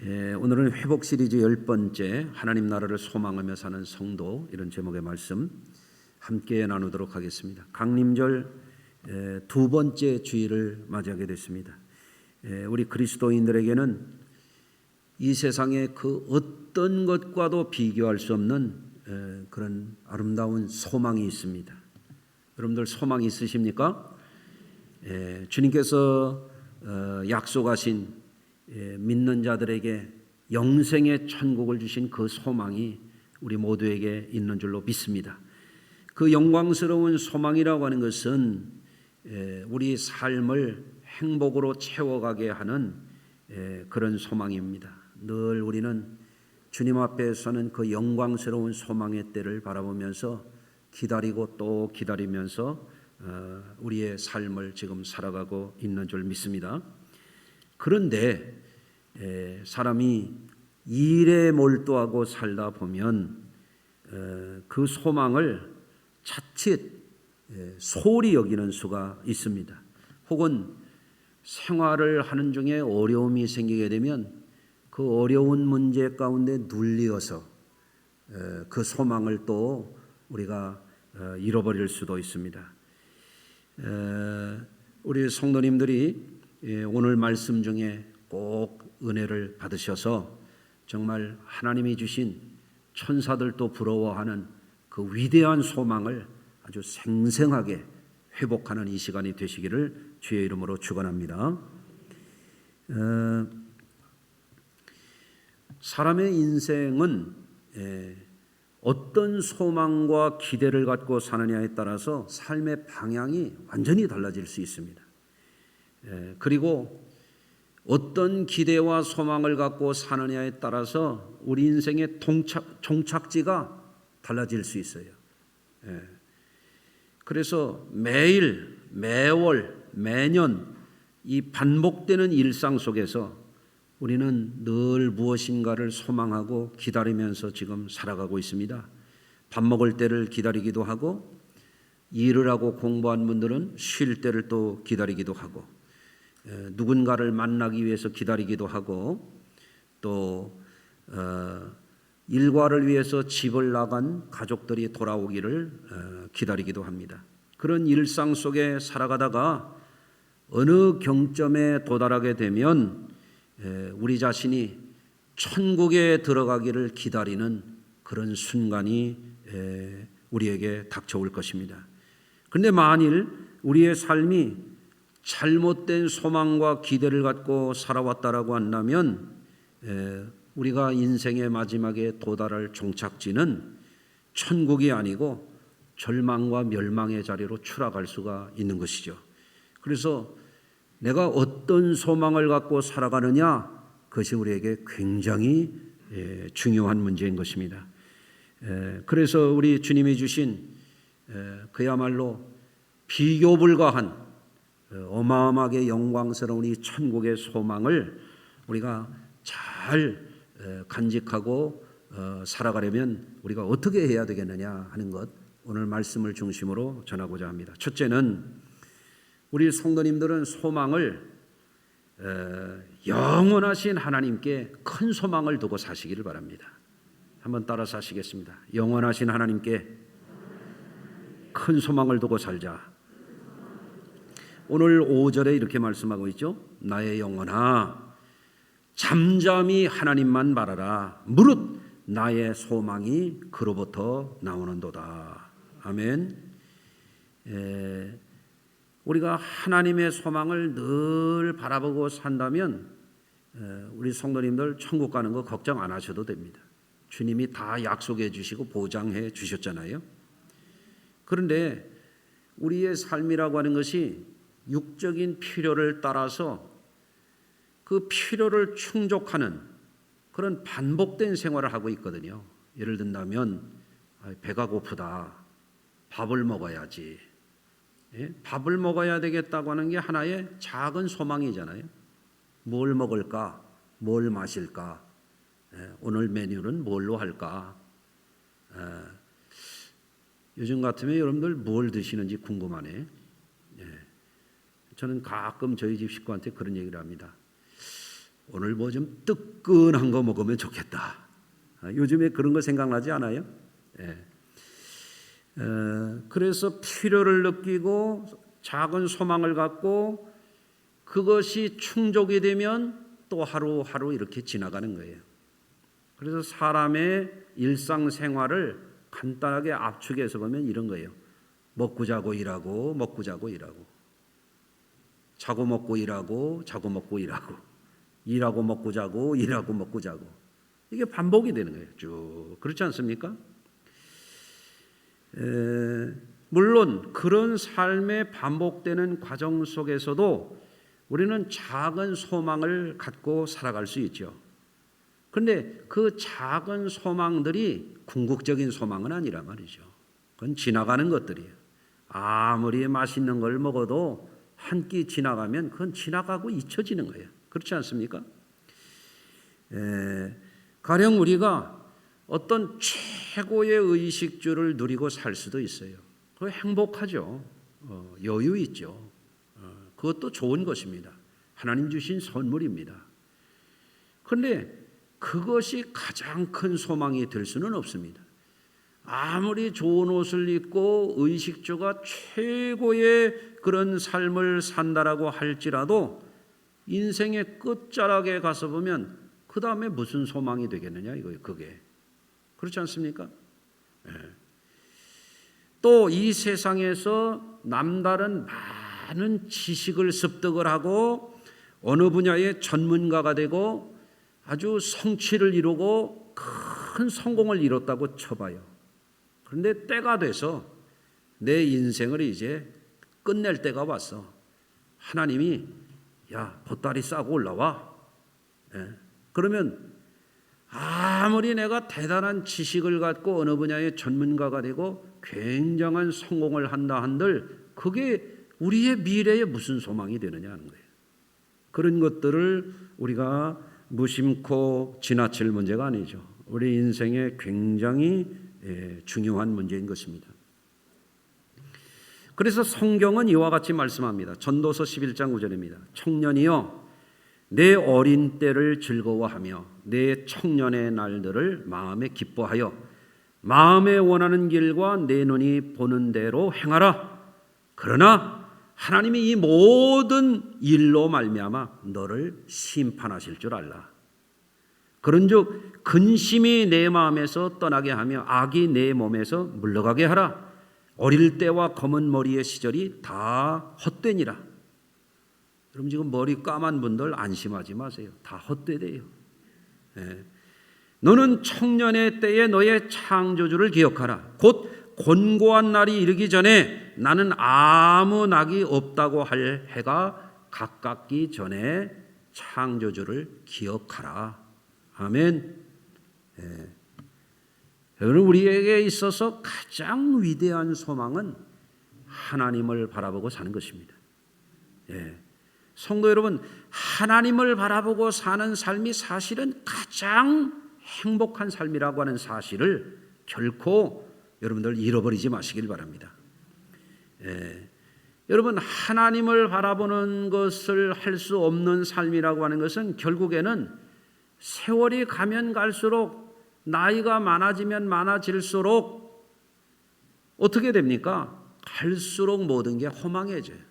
오늘은 회복 시리즈 10번째 하나님 나라를 소망하며 사는 성도, 이런 제목의 말씀 함께 나누도록 하겠습니다. 강림절 두 번째 주일을 맞이하게 됐습니다. 우리 그리스도인들에게는 이 세상의 그 어떤 것과도 비교할 수 없는 그런 아름다운 소망이 있습니다. 여러분들 소망이 있으십니까? 주님께서 약속하신 믿는 자들에게 영생의 천국을 주신 그 소망이 우리 모두에게 있는 줄로 믿습니다. 그 영광스러운 소망이라고 하는 것은 우리 삶을 행복으로 채워가게 하는 그런 소망입니다. 늘 우리는 주님 앞에 서는 그 영광스러운 소망의 때를 바라보면서 기다리고 또 기다리면서 우리의 삶을 지금 살아가고 있는 줄 믿습니다. 그런데 사람이 일에 몰두하고 살다 보면 그 소망을 자칫 소홀히 여기는 수가 있습니다. 혹은 생활을 하는 중에 어려움이 생기게 되면 그 어려운 문제 가운데 눌리어서 그 소망을 또 우리가 잃어버릴 수도 있습니다. 우리 성도님들이 오늘 말씀 중에 꼭 은혜를 받으셔서 정말 하나님이 주신 천사들도 부러워하는 그 위대한 소망을 아주 생생하게 회복하는 이 시간이 되시기를 주의 이름으로 축원합니다. 사람의 인생은 어떤 소망과 기대를 갖고 사느냐에 따라서 삶의 방향이 완전히 달라질 수 있습니다. 그리고 어떤 기대와 소망을 갖고 사느냐에 따라서 우리 인생의 종착지가 달라질 수 있어요. 그래서 매일, 매월, 매년 이 반복되는 일상 속에서 우리는 늘 무엇인가를 소망하고 기다리면서 지금 살아가고 있습니다. 밥 먹을 때를 기다리기도 하고, 일을 하고 공부한 분들은 쉴 때를 또 기다리기도 하고, 누군가를 만나기 위해서 기다리기도 하고, 또 일과를 위해서 집을 나간 가족들이 돌아오기를 기다리기도 합니다. 그런 일상 속에 살아가다가 어느 경점에 도달하게 되면 우리 자신이 천국에 들어가기를 기다리는 그런 순간이 우리에게 닥쳐올 것입니다. 그런데 만일 우리의 삶이 잘못된 소망과 기대를 갖고 살아왔다라고 한다면 우리가 인생의 마지막에 도달할 종착지는 천국이 아니고 절망과 멸망의 자리로 추락할 수가 있는 것이죠. 그래서 내가 어떤 소망을 갖고 살아가느냐, 그것이 우리에게 굉장히 중요한 문제인 것입니다. 그래서 우리 주님이 주신 그야말로 비교 불가한 어마어마하게 영광스러운 이 천국의 소망을 우리가 잘 간직하고 살아가려면 우리가 어떻게 해야 되겠느냐 하는 것, 오늘 말씀을 중심으로 전하고자 합니다. 첫째는 우리 성도님들은 소망을 영원하신 하나님께 큰 소망을 두고 사시기를 바랍니다. 한번 따라서 하시겠습니다. 영원하신 하나님께 큰 소망을 두고 살자. 오늘 5절에 이렇게 말씀하고 있죠. 나의 영혼아, 잠잠히 하나님만 바라라. 무릇 나의 소망이 그로부터 나오는도다. 아멘. 우리가 하나님의 소망을 늘 바라보고 산다면 우리 성도님들 천국 가는 거 걱정 안 하셔도 됩니다. 주님이 다 약속해 주시고 보장해 주셨잖아요. 그런데 우리의 삶이라고 하는 것이 육적인 필요를 따라서 그 필요를 충족하는 그런 반복된 생활을 하고 있거든요. 예를 든다면 배가 고프다, 밥을 먹어야지. 밥을 먹어야 되겠다고 하는 게 하나의 작은 소망이잖아요. 뭘 먹을까? 뭘 마실까? 오늘 메뉴는 뭘로 할까? 요즘 같으면 여러분들 뭘 드시는지 궁금하네. 저는 가끔 저희 집 식구한테 그런 얘기를 합니다. 오늘 뭐 좀 뜨끈한 거 먹으면 좋겠다. 요즘에 그런 거 생각나지 않아요? 예. 그래서 필요를 느끼고 작은 소망을 갖고 그것이 충족이 되면 또 하루하루 이렇게 지나가는 거예요. 그래서 사람의 일상생활을 간단하게 압축해서 보면 이런 거예요. 먹고 자고 일하고 먹고 자고 일하고 자고 먹고 일하고 자고 먹고 일하고 일하고 먹고 자고 일하고 먹고 자고 이게 반복이 되는 거예요. 쭉 그렇지 않습니까? 물론 그런 삶의 반복되는 과정 속에서도 우리는 작은 소망을 갖고 살아갈 수 있죠. 그런데 그 작은 소망들이 궁극적인 소망은 아니란 말이죠. 그건 지나가는 것들이에요. 아무리 맛있는 걸 먹어도 한 끼 지나가면 그건 지나가고 잊혀지는 거예요. 그렇지 않습니까? 가령 우리가 어떤 최고의 의식주를 누리고 살 수도 있어요. 그거 행복하죠. 여유 있죠. 그것도 좋은 것입니다. 하나님 주신 선물입니다. 그런데 그것이 가장 큰 소망이 될 수는 없습니다. 아무리 좋은 옷을 입고 의식주가 최고의 그런 삶을 산다라고 할지라도 인생의 끝자락에 가서 보면 그 다음에 무슨 소망이 되겠느냐 이거예요. 그게 그렇지 않습니까? 또 이 세상에서 남다른 많은 지식을 습득을 하고 어느 분야의 전문가가 되고 아주 성취를 이루고 큰 성공을 이뤘다고 쳐봐요. 그런데 때가 돼서 내 인생을 이제 끝낼 때가 왔어. 하나님이 야 보따리 싸고 올라와. 그러면 아무리 내가 대단한 지식을 갖고 어느 분야의 전문가가 되고 굉장한 성공을 한다 한들 그게 우리의 미래에 무슨 소망이 되느냐 하는 거예요. 그런 것들을 우리가 무심코 지나칠 문제가 아니죠. 우리 인생에 굉장히 중요한 문제인 것입니다. 그래서 성경은 이와 같이 말씀합니다. 전도서 11장 9절입니다. 청년이여 내 어린 때를 즐거워하며 내 청년의 날들을 마음에 기뻐하여 마음에 원하는 길과 내 눈이 보는 대로 행하라. 그러나 하나님이 이 모든 일로 말미암아 너를 심판하실 줄 알라. 그런즉 근심이 내 마음에서 떠나게 하며 악이 내 몸에서 물러가게 하라. 어릴 때와 검은 머리의 시절이 다 헛되니라. 여러분 지금 머리 까만 분들 안심하지 마세요. 다 헛되대요. 너는 청년의 때에 너의 창조주를 기억하라. 곧 곤고한 날이 이르기 전에 나는 아무 낙이 없다고 할 해가 가깝기 전에 창조주를 기억하라. 아멘. 여러분 우리에게 있어서 가장 위대한 소망은 하나님을 바라보고 사는 것입니다. 성도 여러분, 하나님을 바라보고 사는 삶이 사실은 가장 행복한 삶이라고 하는 사실을 결코 여러분들 잃어버리지 마시길 바랍니다. 여러분 하나님을 바라보는 것을 할 수 없는 삶이라고 하는 것은 결국에는 세월이 가면 갈수록 나이가 많아지면 많아질수록 어떻게 됩니까? 갈수록 모든 게 허망해져요.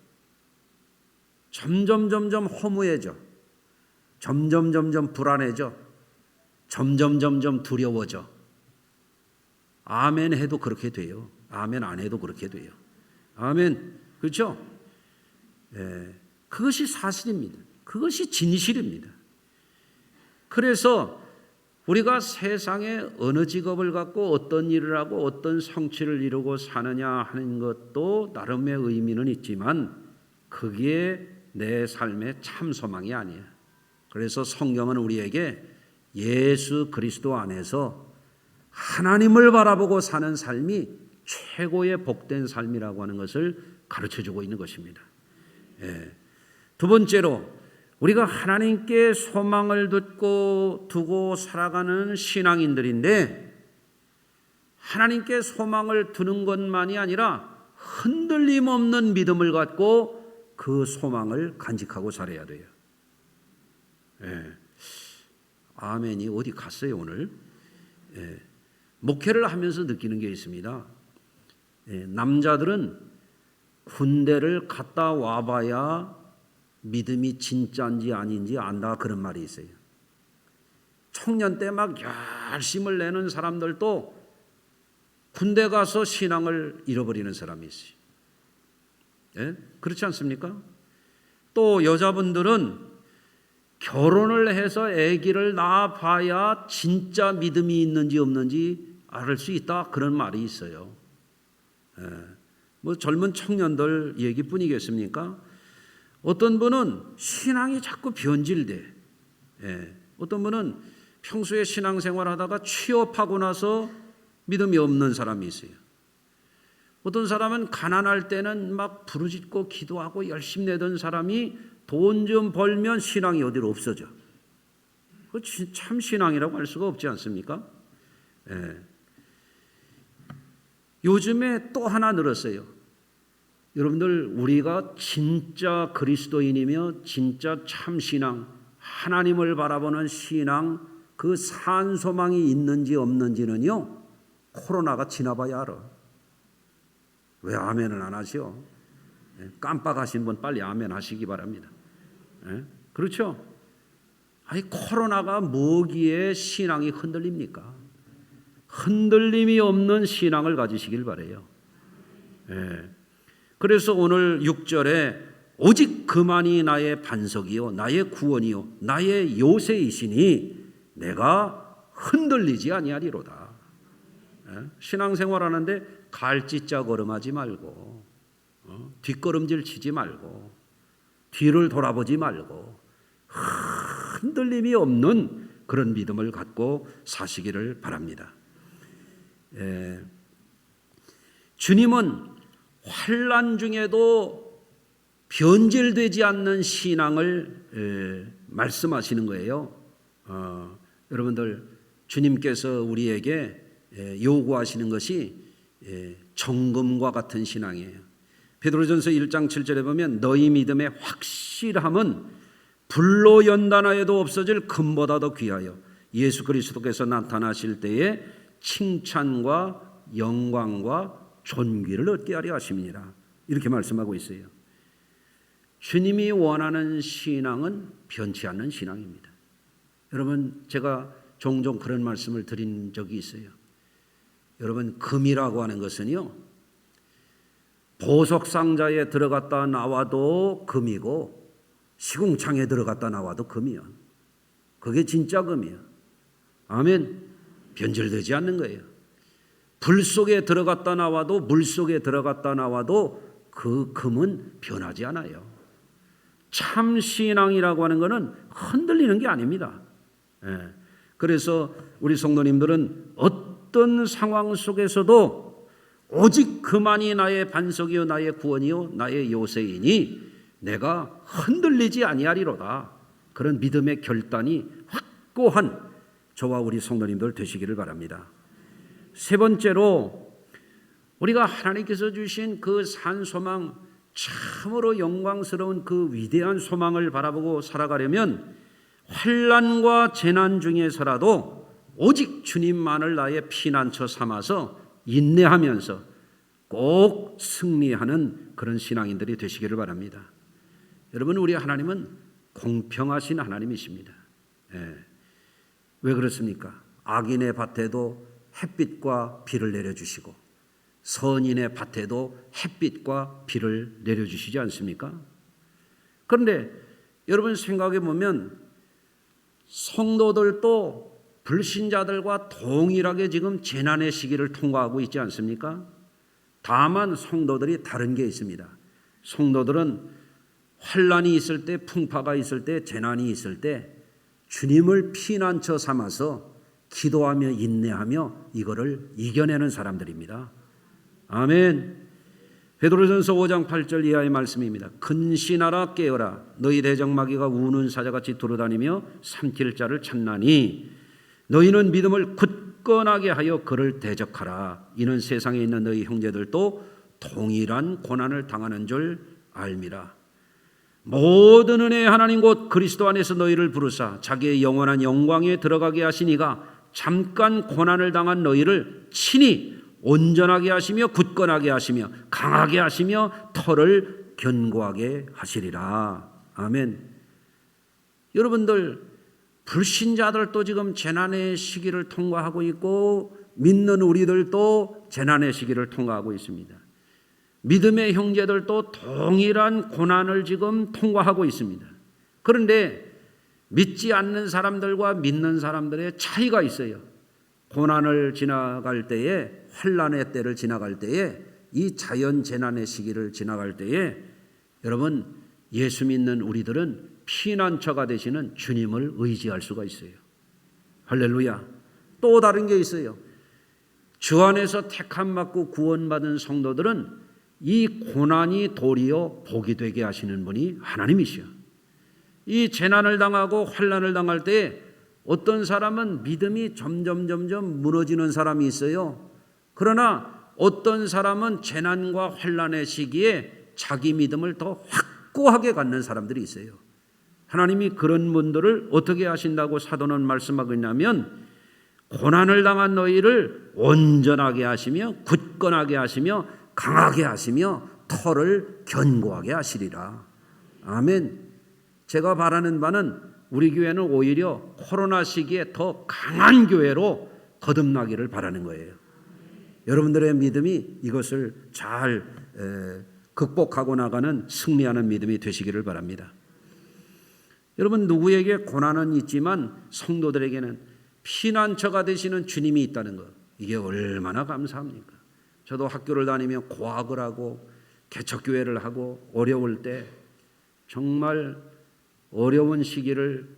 점점 허무해져. 점점 불안해져. 점점 두려워져. 아멘 해도 그렇게 돼요. 아멘 안 해도 그렇게 돼요. 아멘. 그렇죠? 그것이 사실입니다. 그것이 진실입니다. 그래서 우리가 세상에 어느 직업을 갖고 어떤 일을 하고 어떤 성취를 이루고 사느냐 하는 것도 나름의 의미는 있지만 그게 내 삶의 참 소망이 아니에요. 그래서 성경은 우리에게 예수 그리스도 안에서 하나님을 바라보고 사는 삶이 최고의 복된 삶이라고 하는 것을 가르쳐주고 있는 것입니다. 두 번째로 우리가 하나님께 소망을 두고 살아가는 신앙인들인데 하나님께 소망을 두는 것만이 아니라 흔들림 없는 믿음을 갖고 그 소망을 간직하고 살아야 돼요. 아멘이 어디 갔어요 오늘? 목회를 하면서 느끼는 게 있습니다. 남자들은 군대를 갔다 와봐야 믿음이 진짜인지 아닌지 안다 그런 말이 있어요. 청년 때 막 열심을 내는 사람들도 군대 가서 신앙을 잃어버리는 사람이 있어요. 그렇지 않습니까? 또 여자분들은 결혼을 해서 아기를 낳아봐야 진짜 믿음이 있는지 없는지 알 수 있다 그런 말이 있어요. 뭐 젊은 청년들 얘기뿐이겠습니까? 어떤 분은 신앙이 자꾸 변질돼. 어떤 분은 평소에 신앙생활하다가 취업하고 나서 믿음이 없는 사람이 있어요. 어떤 사람은 가난할 때는 막 부르짖고 기도하고 열심히 내던 사람이 돈 좀 벌면 신앙이 어디로 없어져. 그 참 신앙이라고 할 수가 없지 않습니까? 요즘에 또 하나 늘었어요. 여러분들 우리가 진짜 그리스도인이며 진짜 참 신앙, 하나님을 바라보는 신앙, 그 산소망이 있는지 없는지는요 코로나가 지나봐야 알아. 왜 아멘을 안 하시오? 깜빡하신 분 빨리 아멘 하시기 바랍니다. 그렇죠? 아니 코로나가 뭐기에 신앙이 흔들립니까? 흔들림이 없는 신앙을 가지시길 바라요. 그래서 오늘 6절에 오직 그만이 나의 반석이요 나의 구원이요 나의 요새이시니 내가 흔들리지 아니하리로다. 신앙생활하는데 갈짓자 걸음하지 말고 뒷걸음질 치지 말고 뒤를 돌아보지 말고 흔들림이 없는 그런 믿음을 갖고 사시기를 바랍니다. 주님은 환난 중에도 변질되지 않는 신앙을 말씀하시는 거예요. 여러분들 주님께서 우리에게 요구하시는 것이 정금과 같은 신앙이에요. 베드로전서 1장 7절에 보면 너희 믿음의 확실함은 불로 연단하여도 없어질 금보다 더 귀하여 예수 그리스도께서 나타나실 때에 칭찬과 영광과 존귀를 얻게 하려 하십니다. 이렇게 말씀하고 있어요. 주님이 원하는 신앙은 변치 않는 신앙입니다. 여러분 제가 종종 그런 말씀을 드린 적이 있어요. 여러분 금이라고 하는 것은요 보석상자에 들어갔다 나와도 금이고 시궁창에 들어갔다 나와도 금이야. 그게 진짜 금이야. 아멘. 변질되지 않는 거예요. 불 속에 들어갔다 나와도 물 속에 들어갔다 나와도 그 금은 변하지 않아요. 참 신앙이라고 하는 것은 흔들리는 게 아닙니다. 그래서 우리 성도님들은 어떤 상황 속에서도 오직 그만이 나의 반석이요 나의 구원이요 나의 요새이니 내가 흔들리지 아니하리로다. 그런 믿음의 결단이 확고한 저와 우리 성도님들 되시기를 바랍니다. 세 번째로 우리가 하나님께서 주신 그 산 소망, 참으로 영광스러운 그 위대한 소망을 바라보고 살아가려면 환난과 재난 중에서라도 오직 주님만을 나의 피난처 삼아서 인내하면서 꼭 승리하는 그런 신앙인들이 되시기를 바랍니다. 여러분 우리 하나님은 공평하신 하나님이십니다. 왜 그렇습니까? 악인의 밭에도 햇빛과 비를 내려주시고 선인의 밭에도 햇빛과 비를 내려주시지 않습니까? 그런데 여러분 생각해 보면 성도들도 불신자들과 동일하게 지금 재난의 시기를 통과하고 있지 않습니까? 다만 성도들이 다른 게 있습니다. 성도들은 환난이 있을 때, 풍파가 있을 때, 재난이 있을 때 주님을 피난처 삼아서 기도하며 인내하며 이거를 이겨내는 사람들입니다. 아멘. 베드로전서 5장 8절 이하의 말씀입니다. 근신하라 깨어라 너희 대적마귀가 우는 사자같이 돌아다니며 삼킬 자를 찾나니 너희는 믿음을 굳건하게 하여 그를 대적하라. 이는 세상에 있는 너희 형제들도 동일한 고난을 당하는 줄 알미라. 모든 은혜의 하나님 곧 그리스도 안에서 너희를 부르사 자기의 영원한 영광에 들어가게 하시니가 잠깐 고난을 당한 너희를 친히 온전하게 하시며 굳건하게 하시며 강하게 하시며 터를 견고하게 하시리라. 아멘. 여러분들, 불신자들도 지금 재난의 시기를 통과하고 있고 믿는 우리들도 재난의 시기를 통과하고 있습니다. 믿음의 형제들도 동일한 고난을 지금 통과하고 있습니다. 그런데 믿지 않는 사람들과 믿는 사람들의 차이가 있어요. 고난을 지나갈 때에, 환난의 때를 지나갈 때에, 이 자연 재난의 시기를 지나갈 때에 여러분, 예수 믿는 우리들은 피난처가 되시는 주님을 의지할 수가 있어요. 할렐루야. 또 다른 게 있어요. 주 안에서 택함 받고 구원받은 성도들은 이 고난이 도리어 복이 되게 하시는 분이 하나님이시여. 이 재난을 당하고 환난을 당할 때 어떤 사람은 믿음이 점점 무너지는 사람이 있어요. 그러나 어떤 사람은 재난과 환난의 시기에 자기 믿음을 더 확고하게 갖는 사람들이 있어요. 하나님이 그런 분들을 어떻게 하신다고 사도는 말씀하고 있냐면 고난을 당한 너희를 온전하게 하시며 굳건하게 하시며 강하게 하시며 터를 견고하게 하시리라. 아멘. 제가 바라는 바는 우리 교회는 오히려 코로나 시기에 더 강한 교회로 거듭나기를 바라는 거예요. 여러분들의 믿음이 이것을 잘 극복하고 나가는 승리하는 믿음이 되시기를 바랍니다. 여러분, 누구에게 고난은 있지만 성도들에게는 피난처가 되시는 주님이 있다는 것, 이게 얼마나 감사합니까? 저도 학교를 다니며 고학을 하고 개척교회를 하고 어려울 때 정말 어려운 시기를,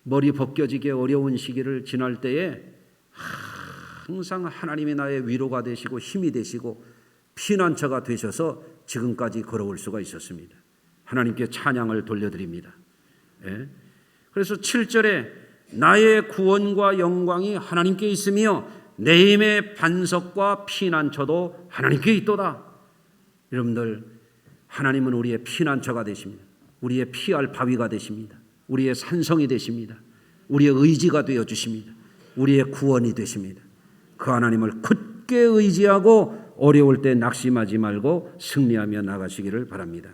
머리 벗겨지게 어려운 시기를 지날 때에 항상 하나님이 나의 위로가 되시고 힘이 되시고 피난처가 되셔서 지금까지 걸어올 수가 있었습니다. 하나님께 찬양을 돌려드립니다. 예. 그래서 7절에 나의 구원과 영광이 하나님께 있으며 내 힘의 반석과 피난처도 하나님께 있도다. 여러분들, 하나님은 우리의 피난처가 되십니다. 우리의 피할 바위가 되십니다. 우리의 산성이 되십니다. 우리의 의지가 되어 주십니다. 우리의 구원이 되십니다. 그 하나님을 굳게 의지하고 어려울 때 낙심하지 말고 승리하며 나가시기를 바랍니다.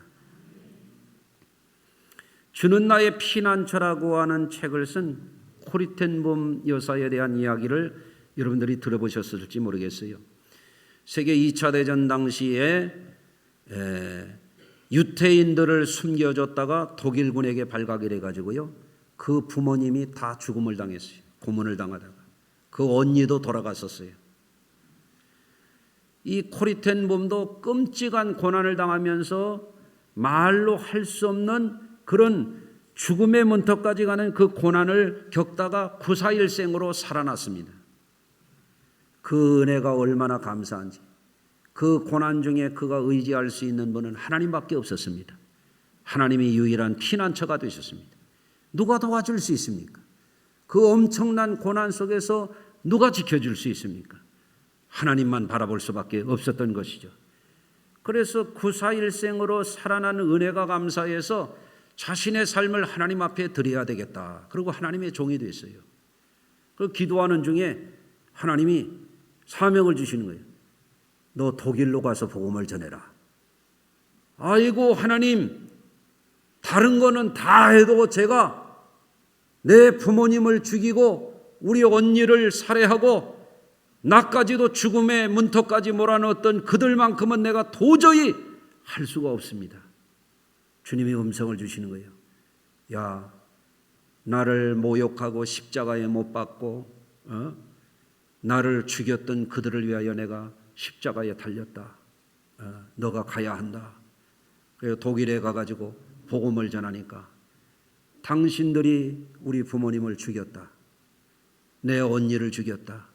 주는 나의 피난처라고 하는 책을 쓴 코리텐봄 여사에 대한 이야기를 여러분들이 들어보셨을지 모르겠어요. 세계 2차 대전 당시에 유태인들을 숨겨줬다가 독일군에게 발각이 돼가지고요, 그 부모님이 다 죽음을 당했어요. 고문을 당하다가 그 언니도 돌아갔었어요. 이 코리텐봄도 끔찍한 고난을 당하면서 말로 할 수 없는 그런 죽음의 문턱까지 가는 그 고난을 겪다가 구사일생으로 살아났습니다. 그 은혜가 얼마나 감사한지. 그 고난 중에 그가 의지할 수 있는 분은 하나님밖에 없었습니다. 하나님이 유일한 피난처가 되셨습니다. 누가 도와줄 수 있습니까? 그 엄청난 고난 속에서 누가 지켜줄 수 있습니까? 하나님만 바라볼 수밖에 없었던 것이죠. 그래서 구사일생으로 살아난 은혜가 감사해서 자신의 삶을 하나님 앞에 드려야 되겠다. 그리고 하나님의 종이 됐어요. 그 기도하는 중에 하나님이 사명을 주시는 거예요. 너 독일로 가서 복음을 전해라. 아이고 하나님, 다른 거는 다 해도 제가 내 부모님을 죽이고 우리 언니를 살해하고 나까지도 죽음의 문턱까지 몰아넣었던 그들만큼은 내가 도저히 할 수가 없습니다. 주님이 음성을 주시는 거예요. 야, 나를 모욕하고 십자가에 못 박고 나를 죽였던 그들을 위하여 내가 십자가에 달렸다. 너가 가야 한다. 그래서 독일에 가가지고 복음을 전하니까 당신들이 우리 부모님을 죽였다. 내 언니를 죽였다.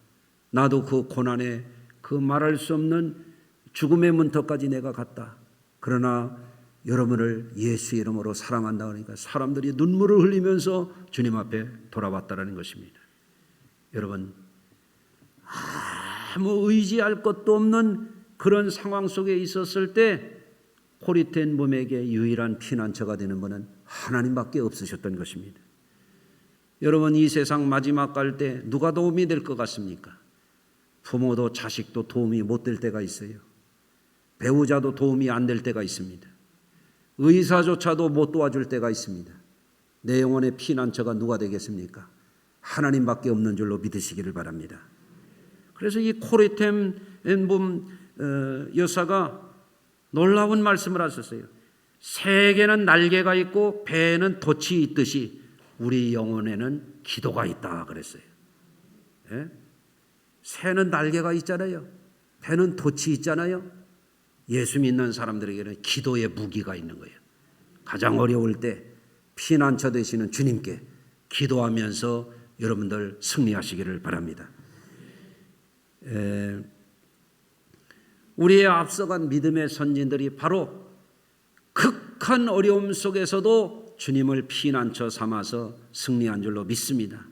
나도 그 고난에 그 말할 수 없는 죽음의 문턱까지 내가 갔다. 그러나 여러분을 예수 이름으로 사랑한다 그러니까 사람들이 눈물을 흘리면서 주님 앞에 돌아왔다라는 것입니다. 여러분, 아무 의지할 것도 없는 그런 상황 속에 있었을 때 코리텐봄에게 유일한 피난처가 되는 분은 하나님밖에 없으셨던 것입니다. 여러분, 이 세상 마지막 갈 때 누가 도움이 될 것 같습니까? 부모도 자식도 도움이 못 될 때가 있어요. 배우자도 도움이 안 될 때가 있습니다. 의사조차도 못 도와줄 때가 있습니다. 내 영혼의 피난처가 누가 되겠습니까? 하나님밖에 없는 줄로 믿으시기를 바랍니다. 그래서 이 코레템 엠봄 여사가 놀라운 말씀을 하셨어요. 새에게는 날개가 있고 배에는 돛이 있듯이 우리 영혼에는 기도가 있다 그랬어요. 예? 새는 날개가 있잖아요. 배는 돛이 있잖아요. 예수 믿는 사람들에게는 기도의 무기가 있는 거예요. 가장 어려울 때 피난처 되시는 주님께 기도하면서 여러분들 승리하시기를 바랍니다. 우리의 앞서간 믿음의 선진들이 바로 극한 어려움 속에서도 주님을 피난처 삼아서 승리한 줄로 믿습니다.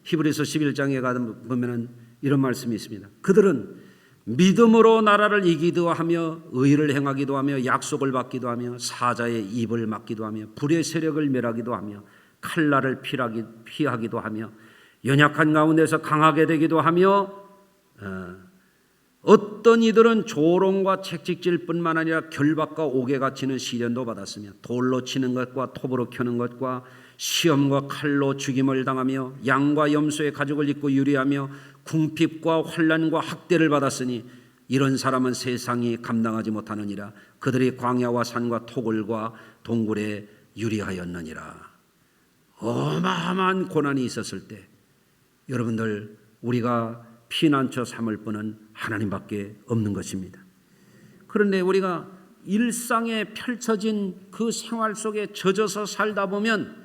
히브리서 11장에 가보면 이런 말씀이 있습니다. 그들은 믿음으로 나라를 이기도 하며 의를 행하기도 하며 약속을 받기도 하며 사자의 입을 막기도 하며 불의 세력을 멸하기도 하며 칼날을 피하기도 하며 연약한 가운데서 강하게 되기도 하며 어떤 이들은 조롱과 채찍질 뿐만 아니라 결박과 옥에 갇히는 시련도 받았으며 돌로 치는 것과 톱으로 켜는 것과 시험과 칼로 죽임을 당하며 양과 염소의 가죽을 입고 유리하며 궁핍과 환난과 학대를 받았으니 이런 사람은 세상이 감당하지 못하느니라. 그들이 광야와 산과 토굴과 동굴에 유리하였느니라. 어마어마한 고난이 있었을 때 여러분들 우리가 피난처 삼을 분은 하나님밖에 없는 것입니다. 그런데 우리가 일상에 펼쳐진 그 생활 속에 젖어서 살다 보면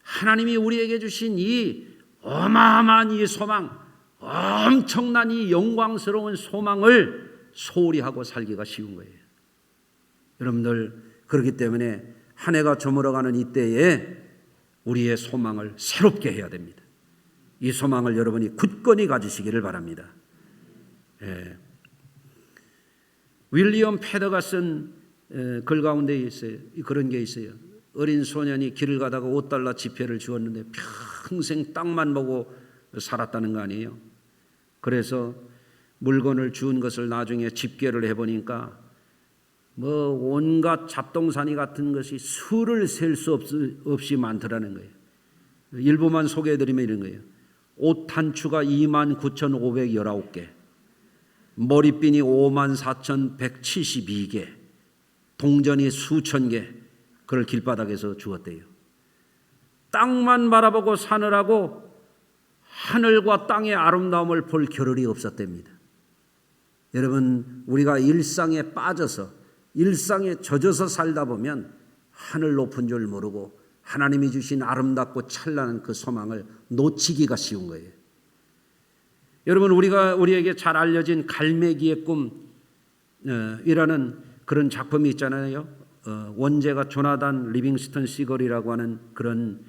하나님이 우리에게 주신 이 어마어마한 이 소망, 엄청난 이 영광스러운 소망을 소홀히 하고 살기가 쉬운 거예요. 여러분들 그렇기 때문에 한 해가 저물어가는 이때에 우리의 소망을 새롭게 해야 됩니다. 이 소망을 여러분이 굳건히 가지시기를 바랍니다. 윌리엄 패더가 쓴 글 가운데 있어요. 그런 게 있어요. 어린 소년이 길을 가다가 $5 지폐를 주었는데 평생 땅만 보고 살았다는 거 아니에요. 그래서 물건을 주운 것을 나중에 집계를 해보니까 뭐 온갖 잡동사니 같은 것이 수를 셀 수 없이 많더라는 거예요. 일부만 소개해드리면 이런 거예요. 옷 단추가 29,519개, 머리핀이 54,172개, 동전이 수천 개, 그걸 길바닥에서 주었대요. 땅만 바라보고 사느라고 하늘과 땅의 아름다움을 볼 겨를이 없었답니다. 여러분, 우리가 일상에 빠져서 일상에 젖어서 살다 보면 하늘 높은 줄 모르고 하나님이 주신 아름답고 찬란한 그 소망을 놓치기가 쉬운 거예요. 여러분, 우리에게 잘 알려진 갈매기의 꿈이라는 그런 작품이 있잖아요. 원제가 조나단 리빙스턴 시걸이라고 하는 그런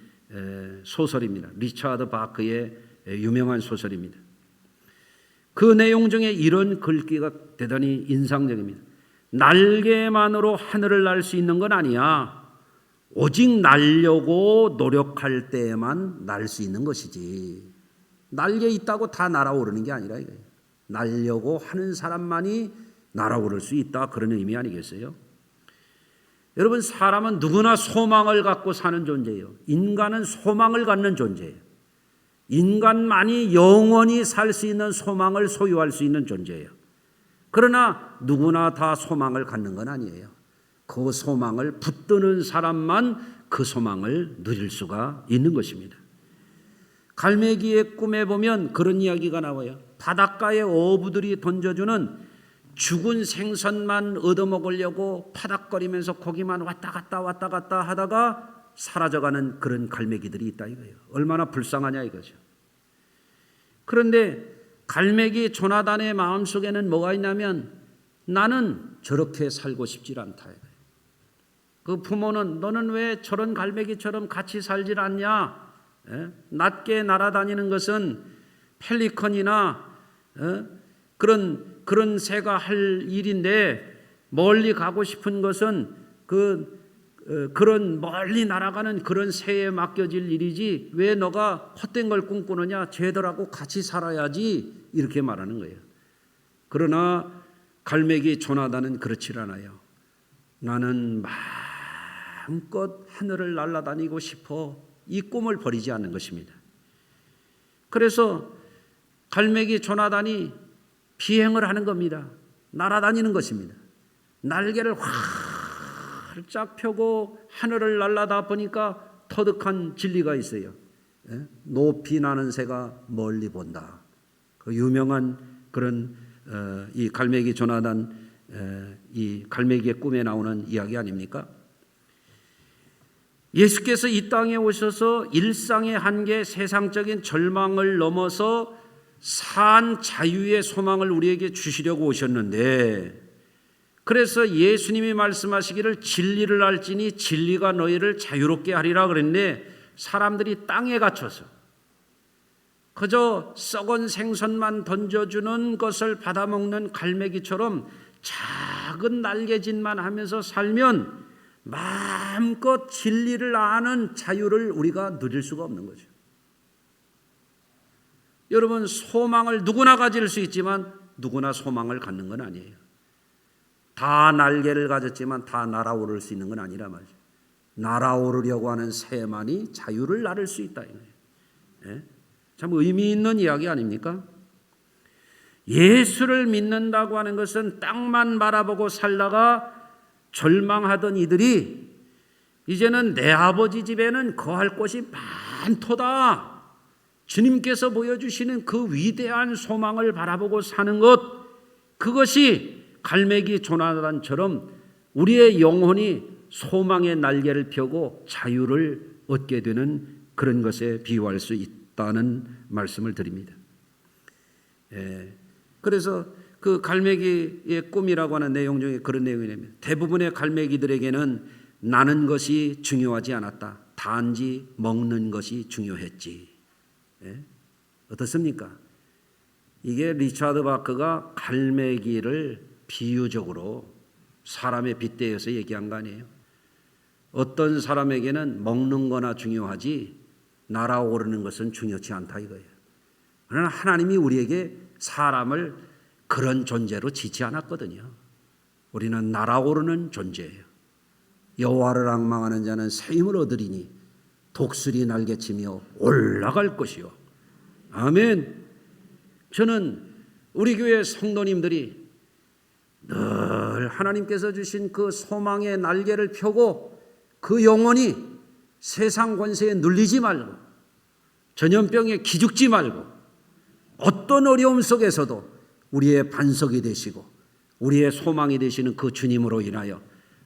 소설입니다. 리차드 바크의 유명한 소설입니다. 그 내용 중에 이런 글귀가 대단히 인상적입니다. 날개만으로 하늘을 날 수 있는 건 아니야. 오직 날려고 노력할 때에만 날 수 있는 것이지. 날개 있다고 다 날아오르는 게 아니라 이거예요. 날려고 하는 사람만이 날아오를 수 있다, 그런 의미 아니겠어요? 여러분, 사람은 누구나 소망을 갖고 사는 존재예요. 인간은 소망을 갖는 존재예요. 인간만이 영원히 살 수 있는 소망을 소유할 수 있는 존재예요. 그러나 누구나 다 소망을 갖는 건 아니에요. 그 소망을 붙드는 사람만 그 소망을 누릴 수가 있는 것입니다. 갈매기의 꿈에 보면 그런 이야기가 나와요. 바닷가의 어부들이 던져주는 죽은 생선만 얻어먹으려고 파닥거리면서 고기만 왔다 갔다 하다가 사라져가는 그런 갈매기들이 있다 이거예요. 얼마나 불쌍하냐 이거죠. 그런데 갈매기 조나단의 마음속에는 뭐가 있냐면 나는 저렇게 살고 싶지 않다 이거예요. 그 부모는 너는 왜 저런 갈매기처럼 같이 살질 않냐? 낮게 날아다니는 것은 펠리컨이나 그런 새가 할 일인데 멀리 가고 싶은 것은 그 그런 멀리 날아가는 그런 새에 맡겨질 일이지 왜 너가 헛된 걸 꿈꾸느냐, 쟤들하고 같이 살아야지, 이렇게 말하는 거예요. 그러나 갈매기 조나단은 그렇지 않아요. 나는 마음껏 하늘을 날아다니고 싶어, 이 꿈을 버리지 않는 것입니다. 그래서 갈매기 조나단이 비행을 하는 겁니다. 날아다니는 것입니다. 날개를 활짝 펴고 하늘을 날아다 보니까 터득한 진리가 있어요. 높이 나는 새가 멀리 본다. 그 유명한 그런 이 갈매기 조나단, 이 갈매기의 꿈에 나오는 이야기 아닙니까? 예수께서 이 땅에 오셔서 일상의 한계, 세상적인 절망을 넘어서 산 자유의 소망을 우리에게 주시려고 오셨는데, 그래서 예수님이 말씀하시기를 진리를 알지니 진리가 너희를 자유롭게 하리라 그랬는데, 사람들이 땅에 갇혀서 그저 썩은 생선만 던져주는 것을 받아먹는 갈매기처럼 작은 날개짓만 하면서 살면 마음껏 진리를 아는 자유를 우리가 누릴 수가 없는 거죠. 여러분, 소망을 누구나 가질 수 있지만 누구나 소망을 갖는 건 아니에요. 다 날개를 가졌지만 다 날아오를 수 있는 건 아니라 말이죠. 날아오르려고 하는 새만이 자유를 나를 수 있다. 예? 참 의미 있는 이야기 아닙니까? 예수를 믿는다고 하는 것은 땅만 바라보고 살다가 절망하던 이들이 이제는 내 아버지 집에는 거할 곳이 많도다, 주님께서 보여주시는 그 위대한 소망을 바라보고 사는 것, 그것이 갈매기 조나단처럼 우리의 영혼이 소망의 날개를 펴고 자유를 얻게 되는 그런 것에 비유할 수 있다는 말씀을 드립니다. 그래서 그 갈매기의 꿈이라고 하는 내용 중에 그런 내용이냐면, 대부분의 갈매기들에게는 나는 것이 중요하지 않았다. 단지 먹는 것이 중요했지. 어떻습니까? 이게 리차드 바크가 갈매기를 비유적으로 사람에 빗대어서 얘기한 거 아니에요? 어떤 사람에게는 먹는 거나 중요하지 날아오르는 것은 중요치 않다 이거예요. 그러나 하나님이 우리에게 사람을 그런 존재로 지지 않았거든요. 우리는 날아오르는 존재예요. 여호와를 앙망하는 자는 새 힘을 얻으리니 독수리 날개치며 올라갈 것이요. 아멘. 저는 우리 교회 성도님들이 늘 하나님께서 주신 그 소망의 날개를 펴고 그 영혼이 세상 권세에 눌리지 말고 전염병에 기죽지 말고 어떤 어려움 속에서도 우리의 반석이 되시고 우리의 소망이 되시는 그 주님으로 인하여,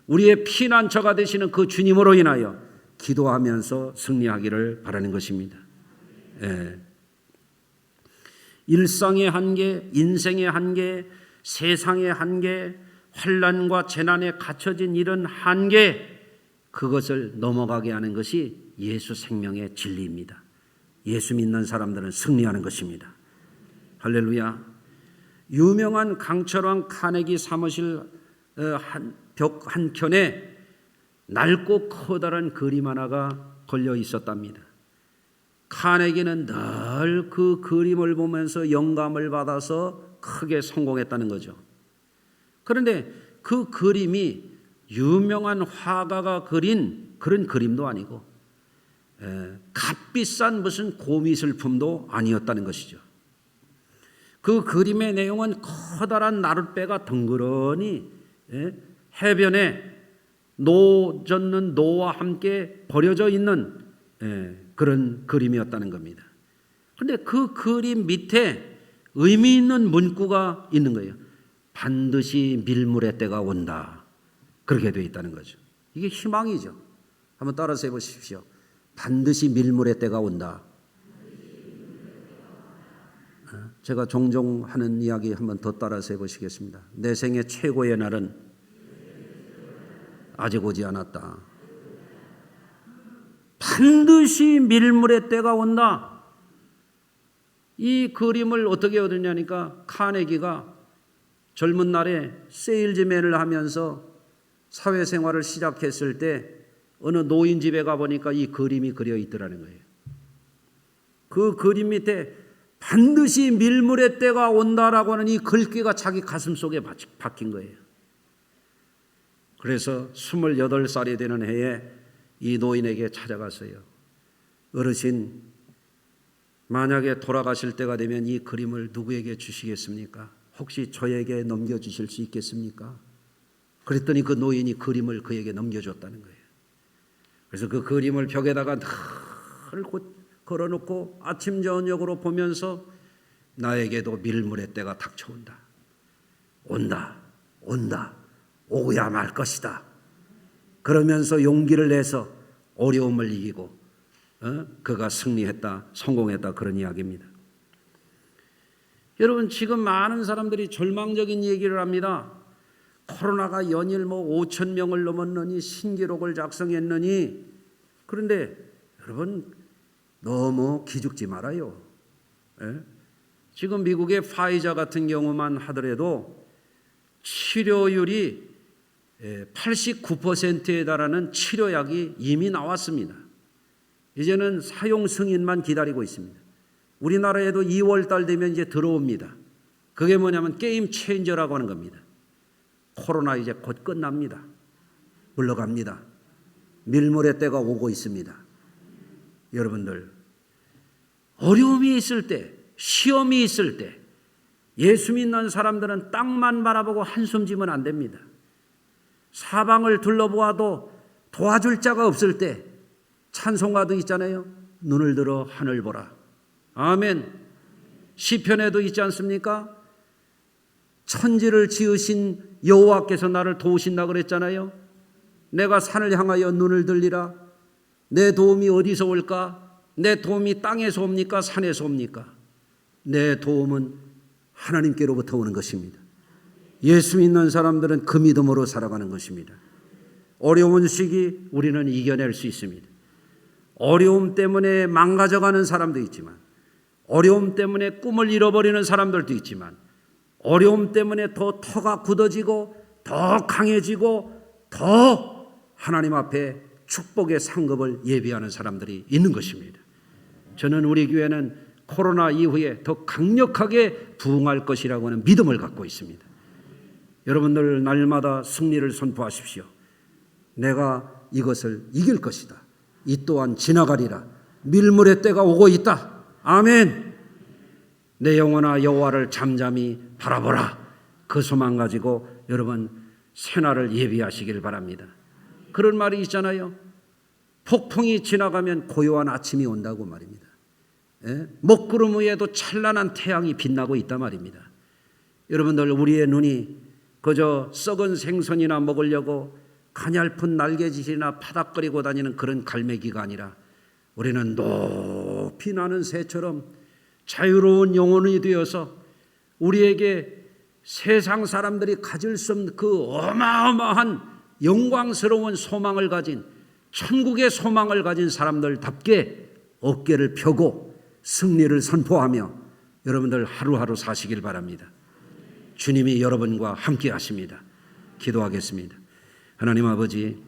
우리의 피난처가 되시는 그 주님으로 인하여 기도하면서 승리하기를 바라는 것입니다. 일상의 한계, 인생의 한계, 세상의 한계, 환난과 재난에 갇혀진 이런 한계, 그것을 넘어가게 하는 것이 예수 생명의 진리입니다. 예수 믿는 사람들은 승리하는 것입니다. 할렐루야. 유명한 강철왕 카네기 사무실 벽 한켠에 낡고 커다란 그림 하나가 걸려 있었답니다. 카네기는 늘 그 그림을 보면서 영감을 받아서 크게 성공했다는 거죠. 그런데 그 그림이 유명한 화가가 그린 그런 그림도 아니고 값비싼 무슨 고미술품도 아니었다는 것이죠. 그 그림의 내용은 커다란 나룻배가 덩그러니 해변에 노 젓는 노와 함께 버려져 있는 그런 그림이었다는 겁니다. 그런데 그 그림 밑에 의미 있는 문구가 있는 거예요. 반드시 밀물의 때가 온다. 그렇게 되어 있다는 거죠. 이게 희망이죠. 한번 따라서 해보십시오. 반드시 밀물의 때가 온다. 제가 종종 하는 이야기 한번 더 따라서 해보시겠습니다. 내 생애 최고의 날은 아직 오지 않았다. 반드시 밀물의 때가 온다. 이 그림을 어떻게 얻었냐니까, 카네기가 젊은 날에 세일즈맨을 하면서 사회생활을 시작했을 때 어느 노인 집에 가보니까 이 그림이 그려 있더라는 거예요. 그 그림 밑에 반드시 밀물의 때가 온다라고 하는 이 글귀가 자기 가슴 속에 박힌 거예요. 그래서 28살이 되는 해에 이 노인에게 찾아갔어요. 어르신, 만약에 돌아가실 때가 되면 이 그림을 누구에게 주시겠습니까? 혹시 저에게 넘겨주실 수 있겠습니까? 그랬더니 그 노인이 그림을 그에게 넘겨줬다는 거예요. 그래서 그 그림을 벽에다가 늘 걸어놓고 아침 저녁으로 보면서 나에게도 밀물의 때가 닥쳐온다. 온다. 온다. 오고야 말 것이다. 그러면서 용기를 내서 어려움을 이기고 그가 승리했다, 성공했다, 그런 이야기입니다. 여러분, 지금 많은 사람들이 절망적인 얘기를 합니다. 코로나가 연일 5,000명을 넘었느니, 신기록을 작성했느니. 그런데 여러분, 너무 기죽지 말아요. 지금 미국의 파이자 같은 경우만 하더라도 치료율이 89%에 달하는 치료약이 이미 나왔습니다. 이제는 사용 승인만 기다리고 있습니다. 우리나라에도 2월 달 되면 이제 들어옵니다. 그게 뭐냐면 게임 체인저라고 하는 겁니다. 코로나 이제 곧 끝납니다. 물러갑니다. 밀물의 때가 오고 있습니다. 여러분들, 어려움이 있을 때, 시험이 있을 때 예수 믿는 사람들은 땅만 바라보고 한숨 지면 안 됩니다. 사방을 둘러보아도 도와줄 자가 없을 때 찬송가도 있잖아요. 눈을 들어 하늘 보라. 아멘. 시편에도 있지 않습니까? 천지를 지으신 여호와께서 나를 도우신다 그랬잖아요. 내가 산을 향하여 눈을 들리라. 내 도움이 어디서 올까? 내 도움이 땅에서 옵니까? 산에서 옵니까? 내 도움은 하나님께로부터 오는 것입니다. 예수 믿는 사람들은 그 믿음으로 살아가는 것입니다. 어려운 시기 우리는 이겨낼 수 있습니다. 어려움 때문에 망가져가는 사람도 있지만, 어려움 때문에 꿈을 잃어버리는 사람들도 있지만, 어려움 때문에 더 터가 굳어지고 더 강해지고 더 하나님 앞에 축복의 상급을 예비하는 사람들이 있는 것입니다. 저는 우리 교회는 코로나 이후에 더 강력하게 부흥할 것이라고 하는 믿음을 갖고 있습니다. 여러분들 날마다 승리를 선포하십시오. 내가 이것을 이길 것이다. 이 또한 지나가리라. 밀물의 때가 오고 있다. 아멘. 내 영혼아 여호와를 잠잠히 바라보라. 그 소망 가지고 여러분 새날을 예비하시길 바랍니다. 그런 말이 있잖아요. 폭풍이 지나가면 고요한 아침이 온다고 말입니다. 먹구름 위에도 찬란한 태양이 빛나고 있단 말입니다. 여러분들, 우리의 눈이 그저 썩은 생선이나 먹으려고 가냘픈 날개짓이나 파닥거리고 다니는 그런 갈매기가 아니라 우리는 높이 나는 새처럼 자유로운 영혼이 되어서 우리에게 세상 사람들이 가질 수 없는 그 어마어마한 영광스러운 소망을 가진, 천국의 소망을 가진 사람들답게 어깨를 펴고 승리를 선포하며 여러분들 하루하루 사시길 바랍니다. 주님이 여러분과 함께 하십니다. 기도하겠습니다. 하나님 아버지,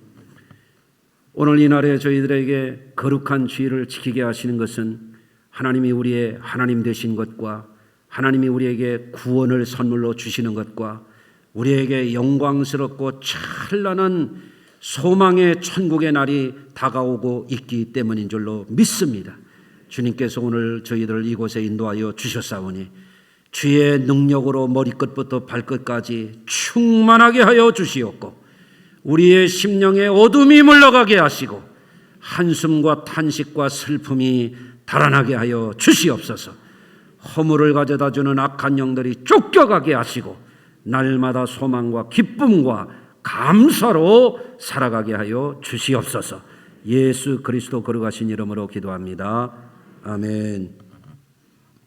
오늘 이날에 저희들에게 거룩한 주일을 지키게 하시는 것은 하나님이 우리의 하나님 되신 것과 하나님이 우리에게 구원을 선물로 주시는 것과 우리에게 영광스럽고 찬란한 소망의 천국의 날이 다가오고 있기 때문인 줄로 믿습니다. 주님께서 오늘 저희들을 이곳에 인도하여 주셨사오니 주의 능력으로 머리끝부터 발끝까지 충만하게 하여 주시옵고 우리의 심령에 어둠이 물러가게 하시고 한숨과 탄식과 슬픔이 달아나게 하여 주시옵소서. 허물을 가져다 주는 악한 영들이 쫓겨가게 하시고 날마다 소망과 기쁨과 감사로 살아가게 하여 주시옵소서. 예수 그리스도 거룩하신 이름으로 기도합니다. 아멘.